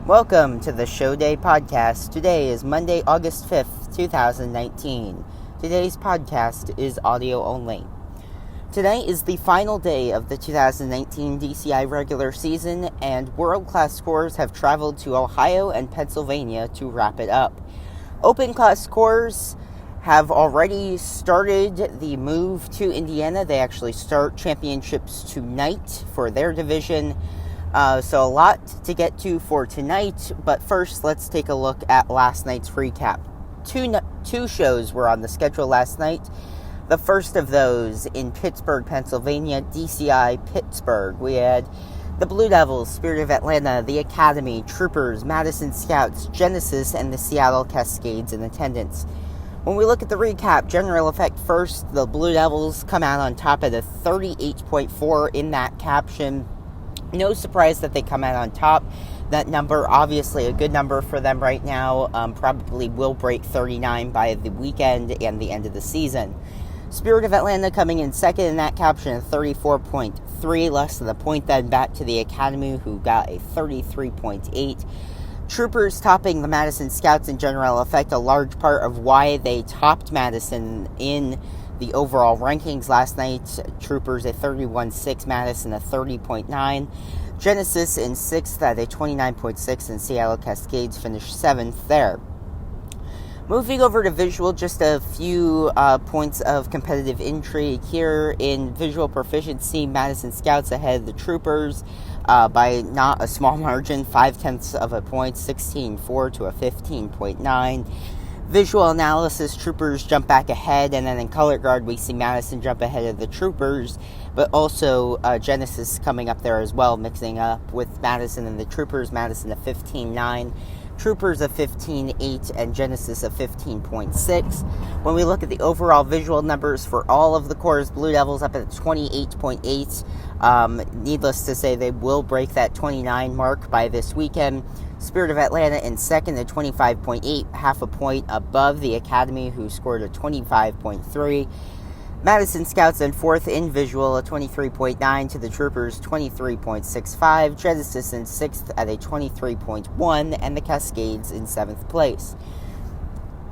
Welcome to the Show Day Podcast. Today is Monday, August 5th, 2019. Today's podcast is audio only. Today is the final day of the 2019 DCI regular season, and world-class scorers have traveled to Ohio and Pennsylvania to wrap it up. Open-class scorers have already started the move to Indiana. They actually start championships tonight for their division. So a lot to get to for tonight, but first let's take a look at last night's recap. Two shows were on the schedule last night. The first of those in Pittsburgh, Pennsylvania, DCI Pittsburgh. We had the Blue Devils, Spirit of Atlanta, the Academy, Troopers, Madison Scouts, Genesis, and the Seattle Cascades in attendance. When we look at the recap, general effect first, the Blue Devils come out on top at a 38.4 in that caption. No surprise that they come out on top. That number, obviously a good number for them right now, probably will break 39 by the weekend and the end of the season. Spirit of Atlanta coming in second in that caption at 34.3, less than a point then back to the Academy, who got a 33.8. Troopers topping the Madison Scouts in general effect, a large part of why they topped Madison in the overall rankings last night. Troopers a 31.6, Madison a 30.9. Genesis in 6th at a 29.6, and Seattle Cascades finished 7th there. Moving over to visual, just a few points of competitive intrigue here. In visual proficiency, Madison Scouts ahead of the Troopers by not a small margin, 0.5 of a point, 16.4 to a 15.9. Visual analysis, Troopers jump back ahead, and then in color guard, we see Madison jump ahead of the Troopers, but also Genesis coming up there as well, mixing up with Madison and the Troopers. Madison a 15.9, Troopers a 15.8, and Genesis a 15.6. When we look at the overall visual numbers for all of the cores, Blue Devils up at 28.8. Needless to say, they will break that 29 mark by this weekend. Spirit of Atlanta in second at 25.8, half a point above the Academy, who scored a 25.3. Madison Scouts in fourth in visual, a 23.9 to the Troopers' 23.65. Genesis in sixth at a 23.1, and the Cascades in seventh place.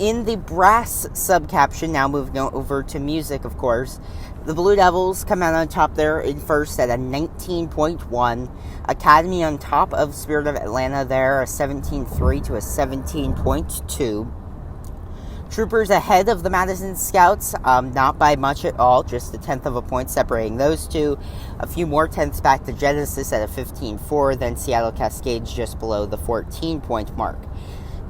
In the brass subcaption, now moving over to music, of course, the Blue Devils come out on top there in first at a 19.1. Academy on top of Spirit of Atlanta there, a 17.3 to a 17.2. Troopers ahead of the Madison Scouts, not by much at all, just a 1/10 of a point separating those two. A few more tenths back to Genesis at a 15.4, then Seattle Cascades just below the 14-point mark.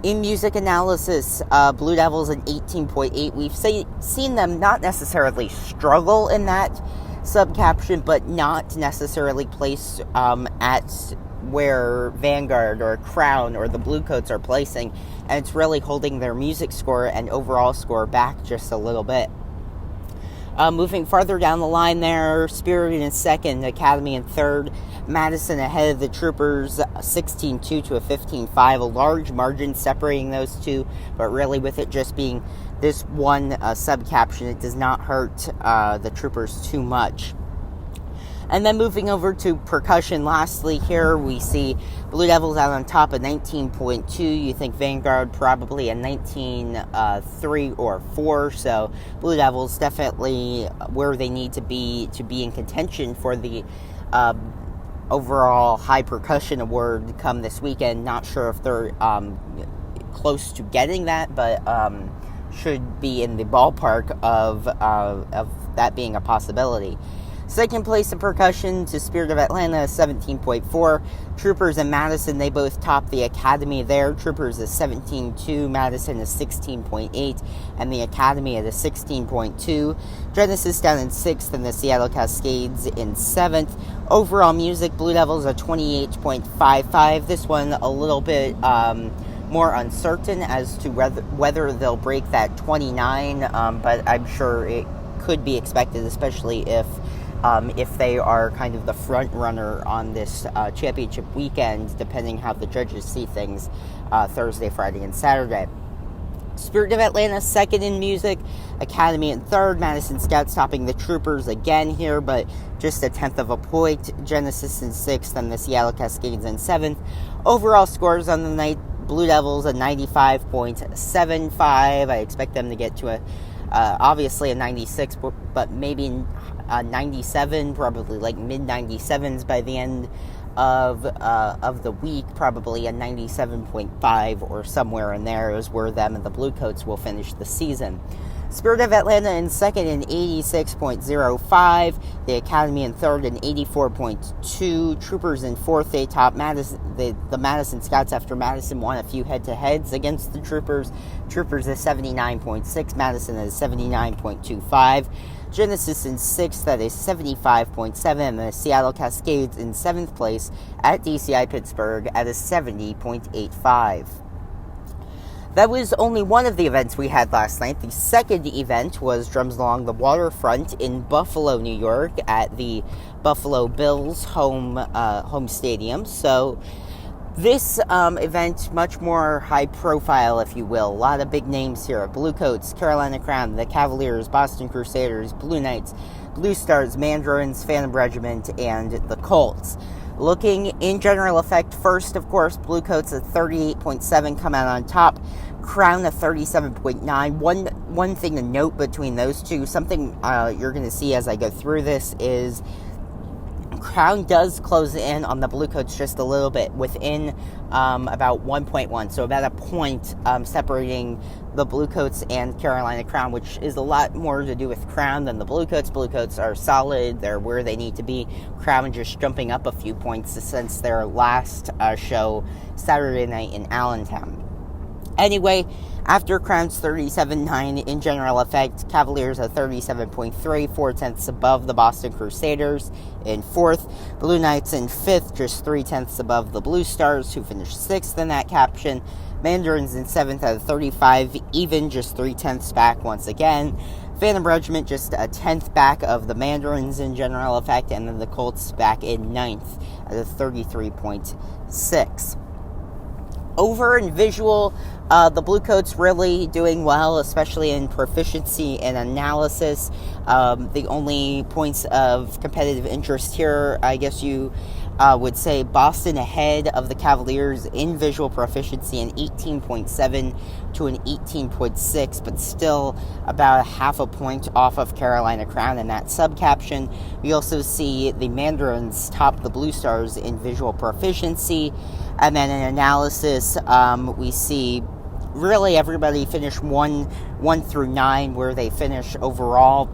In music analysis, Blue Devils an 18.8. We've seen them not necessarily struggle in that subcaption, but not necessarily placed at where Vanguard or Crown or the Bluecoats are placing, and it's really holding their music score and overall score back just a little bit. Moving farther down the line there, Spirit in second, Academy in third, Madison ahead of the Troopers, 16.2 to a 15.5, a large margin separating those two, but really with it just being this one subcaption, it does not hurt the Troopers too much. And then moving over to percussion, lastly here, we see Blue Devils out on top at 19.2. You think Vanguard probably a 19.3 or 4. So Blue Devils definitely where they need to be in contention for the overall high percussion award come this weekend. Not sure if they're close to getting that, but should be in the ballpark of that being a possibility. Second place in percussion to Spirit of Atlanta, 17.4. Troopers and Madison, they both top the Academy there. Troopers is 17.2, Madison is 16.8, and the Academy at a 16.2. Genesis down in 6th, and the Seattle Cascades in 7th. Overall music, Blue Devils a 28.55. This one a little bit more uncertain as to whether they'll break that 29, but I'm sure it could be expected, especially if they are kind of the front runner on this championship weekend, depending how the judges see things Thursday, Friday, and Saturday. Spirit of Atlanta second in music, Academy in third, Madison Scouts topping the Troopers again here, but just a tenth of a point, Genesis in sixth, and the Seattle Cascades in seventh. Overall scores on the night, Blue Devils a 95.75. I expect them to get to obviously a 96, but maybe a 97, probably like mid-97s by the end of the week. Probably a 97.5 or somewhere in there is where them and the Bluecoats will finish the season. Spirit of Atlanta in second in 86.05. The Academy in third in 84.2. Troopers in fourth. They top the Madison Scouts after Madison won a few head-to-heads against the Troopers. Troopers is 79.6. Madison is 79.25. Genesis in sixth, that is 75.7, and the Seattle Cascades in seventh place at DCI Pittsburgh at a 70.85. That was only one of the events we had last night. The second event was Drums Along the Waterfront in Buffalo, New York, at the Buffalo Bills home stadium. So this event, much more high profile, if you will. A lot of big names here. Bluecoats, Carolina Crown, the Cavaliers, Boston Crusaders, Blue Knights, Blue Stars, Mandarins, Phantom Regiment, and the Colts. Looking in general effect, first, of course, Bluecoats at 38.7 come out on top. Crown at 37.9. One thing to note between those two, something you're going to see as I go through this, is Crown does close in on the Bluecoats just a little bit, within about 1.1, so about a point separating the Bluecoats and Carolina Crown, which is a lot more to do with Crown than the Bluecoats. Bluecoats are solid, they're where they need to be. Crown just jumping up a few points since their last show Saturday night in Allentown. Anyway, after Crown's 37.9 in general effect, Cavaliers at 37.3, 4 tenths above the Boston Crusaders in fourth. Blue Knights in fifth, just 3 tenths above the Blue Stars, who finished sixth in that caption. Mandarins in seventh at 35, even, just 3 tenths back once again. Phantom Regiment just a tenth back of the Mandarins in general effect, and then the Colts back in ninth at a 33.6. Over in visual, the Bluecoats really doing well, especially in proficiency and analysis. The only points of competitive interest here, I guess you would say Boston ahead of the Cavaliers in visual proficiency, an 18.7 to an 18.6, but still about a half a point off of Carolina Crown in that subcaption. We also see the Mandarins top the Blue Stars in visual proficiency. And then in analysis, we see really everybody finish 1 through 9, where they finish overall.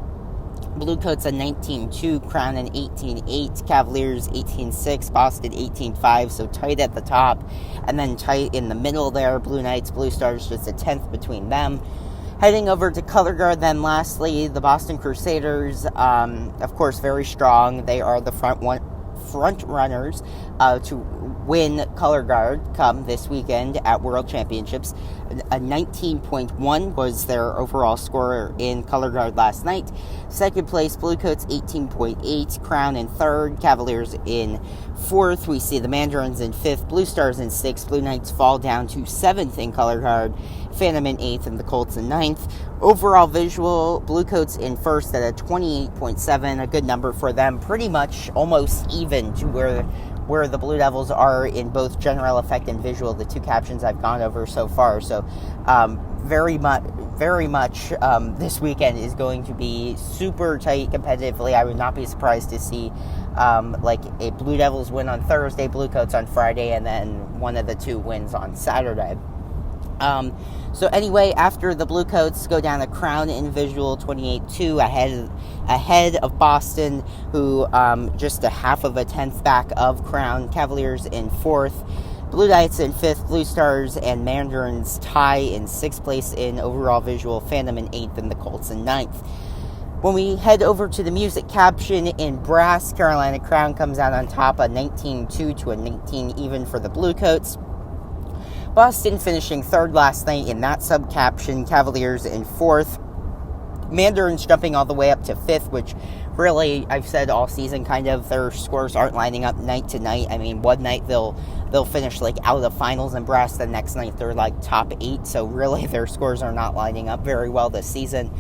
Bluecoats a 19.2, Crown an 18.8, Cavaliers 18.6, Boston 18.5, so tight at the top. And then tight in the middle there, Blue Knights, Blue Stars, just a tenth between them. Heading over to Color Guard, then lastly, the Boston Crusaders, of course, very strong. They are the front runners to win Color Guard come this weekend at World Championships. A 19.1 was their overall score in Color Guard last night. Second place, Bluecoats 18.8, Crown in third, Cavaliers in fourth. We see the Mandarins in fifth, Blue Stars in sixth, Blue Knights fall down to seventh in Color Guard, Phantom in eighth, and the Colts in ninth. Overall visual, Bluecoats in first at a 28.7, a good number for them, pretty much almost even to where the Blue Devils are in both general effect and visual, the two captions I've gone over so far. So very much this weekend is going to be super tight competitively. I would not be surprised to see like a Blue Devils win on Thursday, Bluecoats on Friday, and then one of the two wins on Saturday. So anyway, after the Bluecoats go down to Crown in visual 28-2 ahead of Boston, who just a half of a tenth back of Crown. Cavaliers in fourth, Blue Knights in fifth, Blue Stars and Mandarins tie in sixth place in overall visual, Phantom in eighth, and the Colts in ninth. When we head over to the music caption in brass, Carolina Crown comes out on top, a 19-2 to a 19 even for the Bluecoats. Boston finishing third last night in that subcaption, Cavaliers in fourth. Mandarins jumping all the way up to fifth, which really, I've said all season, kind of, their scores aren't lining up night to night. I mean, one night they'll finish like out of the finals in brass, the next night they're like top 8, so really their scores are not lining up very well this season.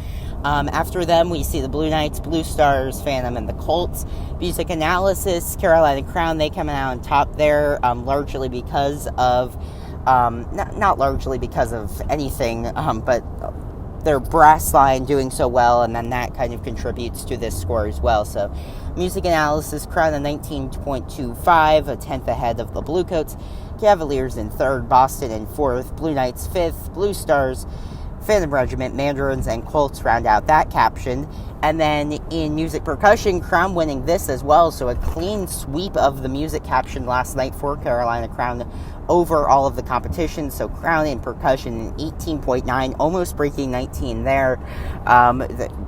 After them, we see the Blue Knights, Blue Stars, Phantom, and the Colts. Music analysis, Carolina Crown, they come out on top there, largely because of, not largely because of anything, but their brass line doing so well, and then that kind of contributes to this score as well. So, music analysis, Crown at 19.25, a tenth ahead of the Bluecoats. Cavaliers in third, Boston in fourth, Blue Knights fifth, Blue Stars, Phantom Regiment, Mandarins, and Colts round out that caption. And then in music percussion, Crown winning this as well, so a clean sweep of the music caption last night for Carolina Crown over all of the competition. So Crown in percussion 18.9, almost breaking 19 there.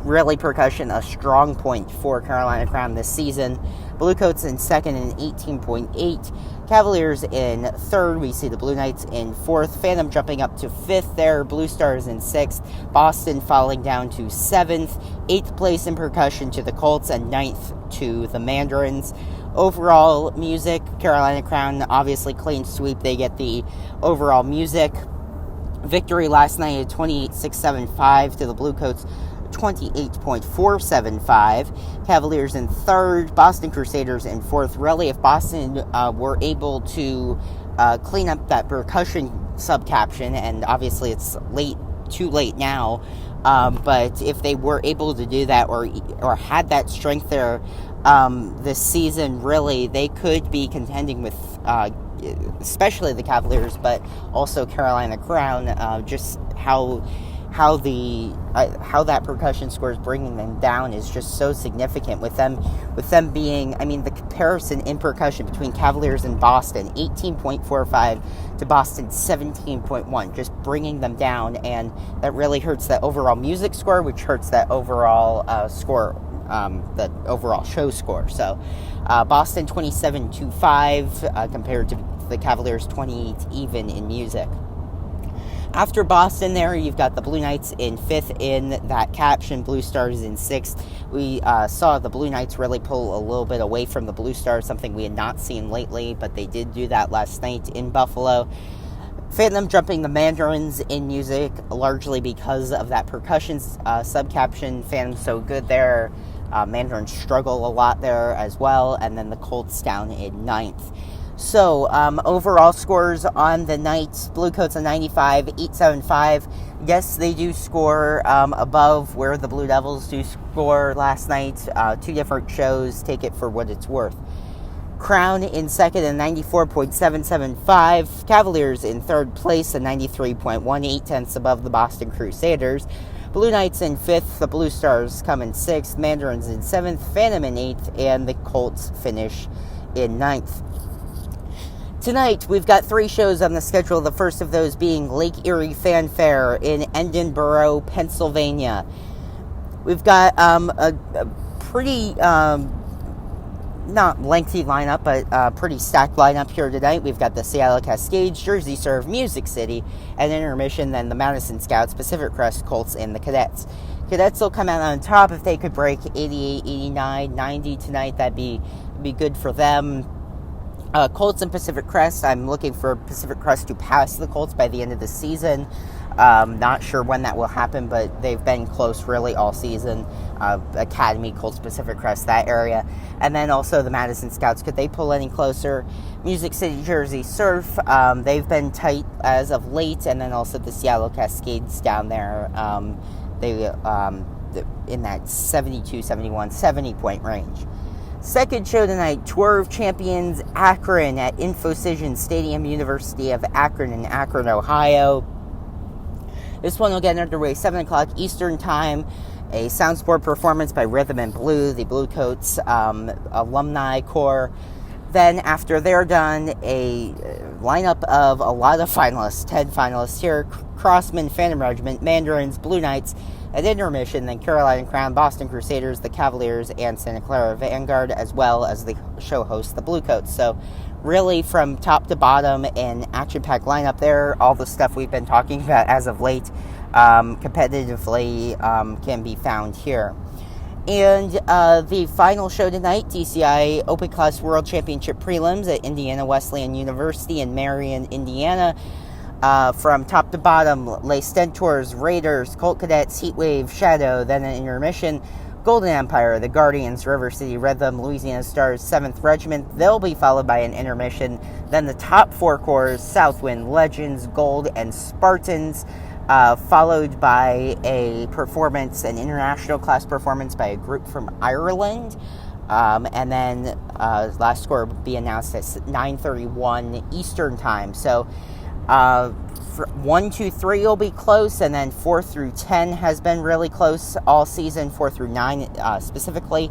Really, percussion a strong point for Carolina Crown this season. Bluecoats in second and 18.8. Cavaliers in third. We see the Blue Knights in fourth. Phantom jumping up to fifth there. Blue Stars in sixth. Boston falling down to seventh. Eighth place in percussion to the Colts, and ninth to the Mandarins. Overall music, Carolina Crown, obviously clean sweep. They get the overall music victory last night at 28.675 to the Bluecoats 28.475. Cavaliers in third, Boston Crusaders in fourth. Really, if Boston were able to clean up that percussion subcaption, and obviously it's too late now, but if they were able to do that, or had that strength there this season, really, they could be contending with especially the Cavaliers, but also Carolina Crown. Just how that percussion score is bringing them down is just so significant, with them being, I mean, the comparison in percussion between Cavaliers and Boston, 18.45 to Boston 17.1, just bringing them down, and that really hurts that overall music score, which hurts that overall score, the overall show score. So Boston 27.25 compared to the Cavaliers 28 even in music. After Boston there, you've got the Blue Knights in fifth in that caption, Blue Stars in sixth. We saw the Blue Knights really pull a little bit away from the Blue Stars, something we had not seen lately, but they did do that last night in Buffalo. Phantom jumping the Mandarins in music, largely because of that percussion subcaption. Phantom's so good there. Mandarins struggle a lot there as well, and then the Colts down in ninth. So, overall scores on the night, Bluecoats a 95, 875. Yes, they do score above where the Blue Devils do score last night. Two different shows, take it for what it's worth. Crown in second and 94.775. Cavaliers in third place, a 93.18 tenths above the Boston Crusaders. Blue Knights in fifth, the Blue Stars come in sixth, Mandarins in seventh, Phantom in eighth, and the Colts finish in ninth. Tonight, we've got 3 shows on the schedule, the first of those being Lake Erie Fanfare in Edinboro, Pennsylvania. We've got a pretty, not lengthy lineup, but pretty stacked lineup here tonight. We've got the Seattle Cascades, Jersey Serve, Music City, and intermission, then the Madison Scouts, Pacific Crest, Colts, and the Cadets. Cadets will come out on top. If they could break 88, 89, 90 tonight, that'd be good for them. Colts and Pacific Crest, I'm looking for Pacific Crest to pass the Colts by the end of the season. Not sure when that will happen, but they've been close really all season. Academy, Colts, Pacific Crest, that area. And then also the Madison Scouts, could they pull any closer? Music City, Jersey Surf, they've been tight as of late. And then also the Seattle Cascades down there, they in that 72, 71, 70 point range. Second show tonight, Tour of Champions Akron at InfoCision Stadium, University of Akron in Akron, Ohio. This one will get underway 7 o'clock Eastern Time. A sound sport performance by Rhythm and Blue, the Bluecoats alumni corps. Then after they're done, a lineup of a lot of finalists, 10 finalists here. Crossman, Phantom Regiment, Mandarins, Blue Knights. At intermission, then Carolina Crown, Boston Crusaders, the Cavaliers, and Santa Clara Vanguard, as well as the show host, the Bluecoats. So really from top to bottom, an action-packed lineup there. All the stuff we've been talking about as of late competitively can be found here. And the final show tonight, DCI Open Class World Championship Prelims at Indiana Wesleyan University in Marion, Indiana. From top to bottom, Les Stentors, Raiders, Colt Cadets, Heatwave, Shadow, then an intermission, Golden Empire, the Guardians, River City Rhythm, Louisiana Stars, 7th Regiment. They'll be followed by an intermission. Then the top 4 corps, Southwind, Legends, Gold, and Spartans, followed by a performance, an international class performance by a group from Ireland. And then last score will be announced at 9:31 Eastern Time. So 1, 2, 3 will be close, and then 4 through 10 has been really close all season, 4 through 9 specifically.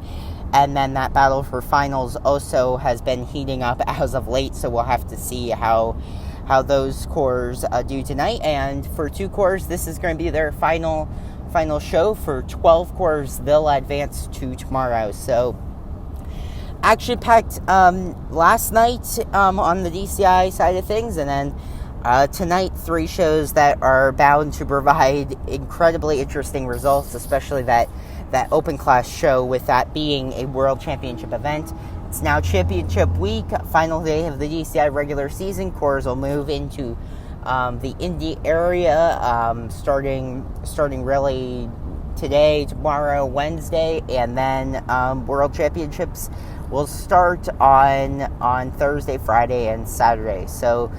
And then that battle for finals also has been heating up as of late, so we'll have to see how those corps do tonight. And for 2 corps, this is going to be their final show. For 12 corps, they'll advance to tomorrow. So action-packed last night on the DCI side of things, and then tonight, 3 shows that are bound to provide incredibly interesting results, especially that open class show, with that being a world championship event. It's now championship week, final day of the DCI regular season. Corps will move into the Indy area starting really today, tomorrow, Wednesday, and then world championships will start on Thursday, Friday, and Saturday. So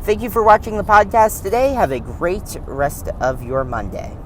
thank you for watching the podcast today. Have a great rest of your Monday.